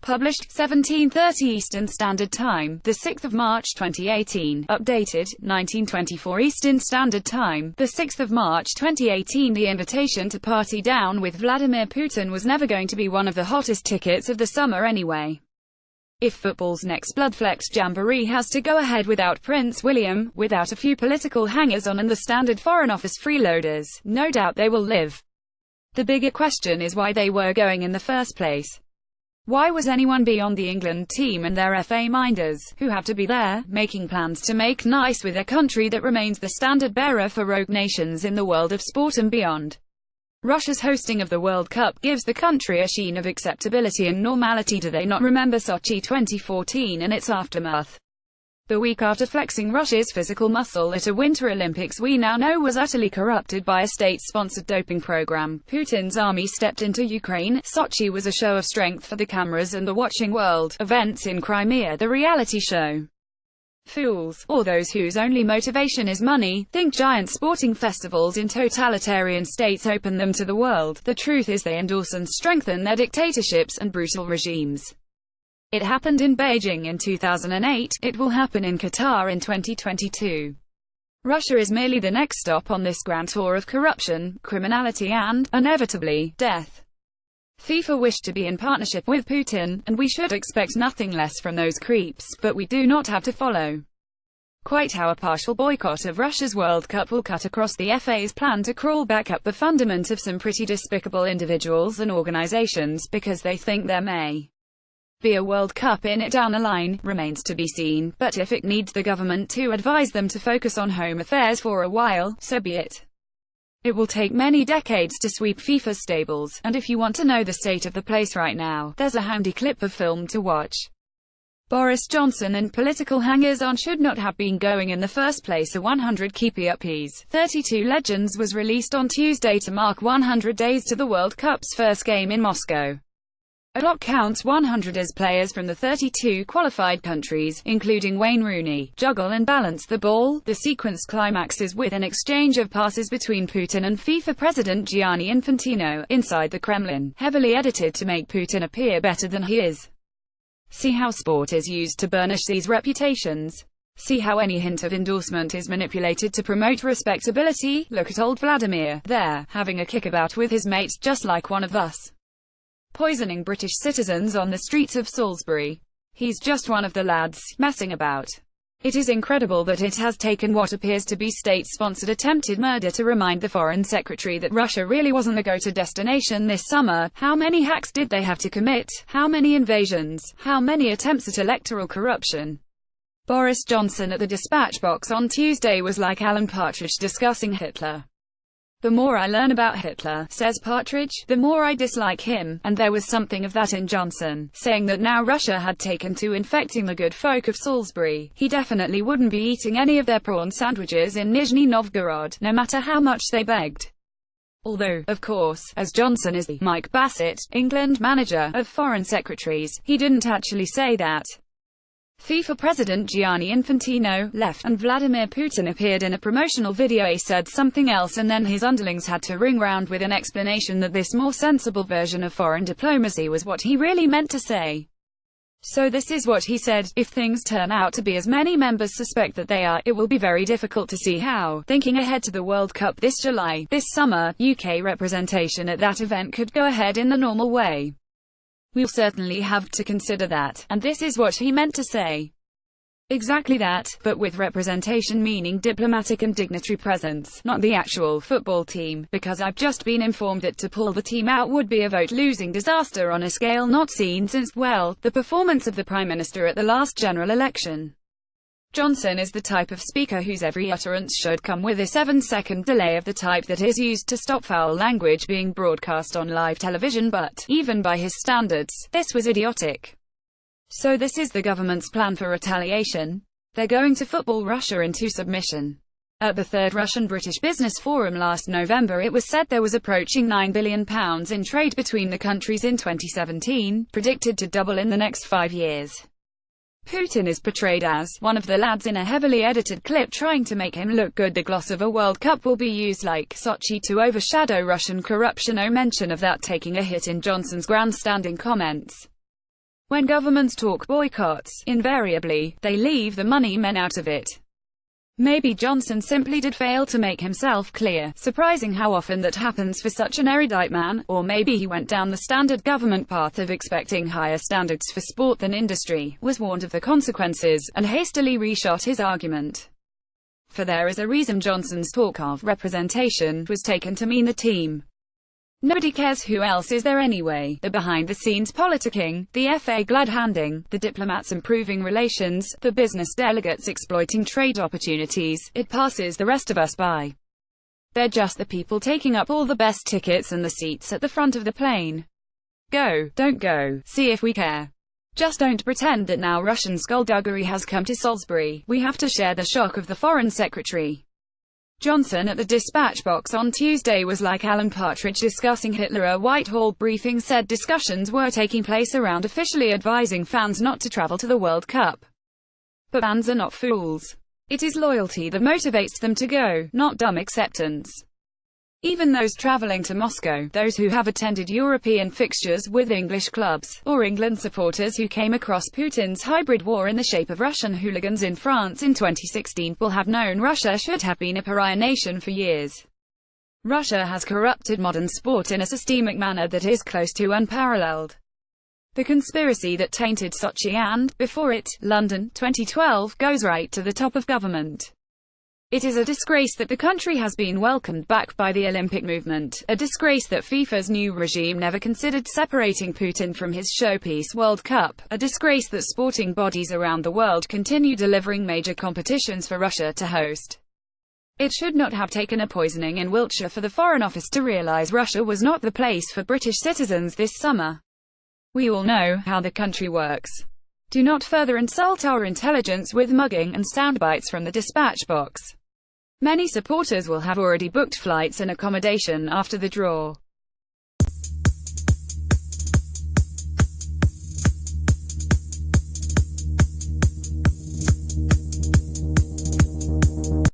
Published, 17:30 Eastern Standard Time, the 6th of March 2018. Updated, 1924 Eastern Standard Time, the 6th of March 2018. The invitation to party down with Vladimir Putin was never going to be one of the hottest tickets of the summer anyway. If football's next blood-flecked jamboree has to go ahead without Prince William, without a few political hangers-on and the standard Foreign Office freeloaders, no doubt they will live. The bigger question is why they were going in the first place. Why was anyone beyond the England team and their FA minders, who have to be there, making plans to make nice with a country that remains the standard-bearer for rogue nations in the world of sport and beyond? Russia's hosting of the World Cup gives the country a sheen of acceptability and normality. Do they not remember Sochi 2014 and its aftermath? The week after flexing Russia's physical muscle at a Winter Olympics we now know was utterly corrupted by a state-sponsored doping program, Putin's army stepped into Ukraine. Sochi was a show of strength for the cameras and the watching world. Events in Crimea, the reality show. Fools, or those whose only motivation is money, think giant sporting festivals in totalitarian states open them to the world. The truth is they endorse and strengthen their dictatorships and brutal regimes. It happened in Beijing in 2008, it will happen in Qatar in 2022. Russia is merely the next stop on this grand tour of corruption, criminality and, inevitably, death. FIFA wished to be in partnership with Putin, and we should expect nothing less from those creeps, but we do not have to follow. Quite how a partial boycott of Russia's World Cup will cut across the FA's plan to crawl back up the fundament of some pretty despicable individuals and organizations, because they think there may be a World Cup in it down the line, remains to be seen, but if it needs the government to advise them to focus on home affairs for a while, so be it. It will take many decades to sweep FIFA's stables, and if you want to know the state of the place right now, there's a handy clip of film to watch. Boris Johnson and political hangers-on should not have been going in the first place. A 100 Keepy-Uppies, 32 Legends was released on Tuesday to mark 100 days to the World Cup's first game in Moscow. A lot counts 100 as players from the 32 qualified countries, including Wayne Rooney, juggle and balance the ball. The sequence climaxes with an exchange of passes between Putin and FIFA President Gianni Infantino, inside the Kremlin, heavily edited to make Putin appear better than he is. See how sport is used to burnish these reputations. See how any hint of endorsement is manipulated to promote respectability. Look at old Vladimir, there, having a kickabout with his mates, just like one of us. Poisoning British citizens on the streets of Salisbury. He's just one of the lads, messing about. It is incredible that it has taken what appears to be state-sponsored attempted murder to remind the Foreign Secretary that Russia really wasn't the go-to destination this summer. How many hacks did they have to commit? How many invasions? How many attempts at electoral corruption? Boris Johnson at the dispatch box on Tuesday was like Alan Partridge discussing Hitler. The more I learn about Hitler, says Partridge, the more I dislike him, and there was something of that in Johnson, saying that now Russia had taken to infecting the good folk of Salisbury, he definitely wouldn't be eating any of their prawn sandwiches in Nizhny Novgorod, no matter how much they begged. Although, of course, as Johnson is the Mike Bassett, England manager of foreign secretaries, he didn't actually say that. FIFA President Gianni Infantino left, and Vladimir Putin appeared in a promotional video. He said something else and then his underlings had to ring round with an explanation that this more sensible version of foreign diplomacy was what he really meant to say. So this is what he said: if things turn out to be as many members suspect that they are, it will be very difficult to see how, thinking ahead to the World Cup this July, this summer, UK representation at that event could go ahead in the normal way. We'll certainly have to consider that, and this is what he meant to say. Exactly that, but with representation meaning diplomatic and dignitary presence, not the actual football team, because I've just been informed that to pull the team out would be a vote-losing disaster on a scale not seen since, well, the performance of the Prime Minister at the last general election. Johnson is the type of speaker whose every utterance should come with a 7-second delay of the type that is used to stop foul language being broadcast on live television, but, even by his standards, this was idiotic. So this is the government's plan for retaliation? They're going to football Russia into submission. At the third Russian-British Business Forum last November, it was said there was approaching £9 billion in trade between the countries in 2017, predicted to double in the next 5 years. Putin is portrayed as one of the lads in a heavily edited clip trying to make him look good. The gloss of a World Cup will be used like Sochi to overshadow Russian corruption. No mention of that taking a hit in Johnson's grandstanding comments. When governments talk boycotts, invariably, they leave the money men out of it. Maybe Johnson simply did fail to make himself clear, surprising how often that happens for such an erudite man, or maybe he went down the standard government path of expecting higher standards for sport than industry, was warned of the consequences, and hastily reshot his argument. For there is a reason Johnson's talk of representation was taken to mean the team. Nobody cares who else is there anyway. The behind-the-scenes politicking, the FA glad-handing, the diplomats improving relations, the business delegates exploiting trade opportunities, it passes the rest of us by. They're just the people taking up all the best tickets and the seats at the front of the plane. Go, don't go, see if we care. Just don't pretend that now Russian skullduggery has come to Salisbury, we have to share the shock of the Foreign Secretary. Johnson at the dispatch box on Tuesday was like Alan Partridge discussing Hitler. A Whitehall briefing said discussions were taking place around officially advising fans not to travel to the World Cup. But fans are not fools. It is loyalty that motivates them to go, not dumb acceptance. Even those travelling to Moscow, those who have attended European fixtures with English clubs, or England supporters who came across Putin's hybrid war in the shape of Russian hooligans in France in 2016, will have known Russia should have been a pariah nation for years. Russia has corrupted modern sport in a systemic manner that is close to unparalleled. The conspiracy that tainted Sochi and, before it, London, 2012, goes right to the top of government. It is a disgrace that the country has been welcomed back by the Olympic movement, a disgrace that FIFA's new regime never considered separating Putin from his showpiece World Cup, a disgrace that sporting bodies around the world continue delivering major competitions for Russia to host. It should not have taken a poisoning in Wiltshire for the Foreign Office to realise Russia was not the place for British citizens this summer. We all know how the country works. Do not further insult our intelligence with mugging and soundbites from the dispatch box. Many supporters will have already booked flights and accommodation after the draw.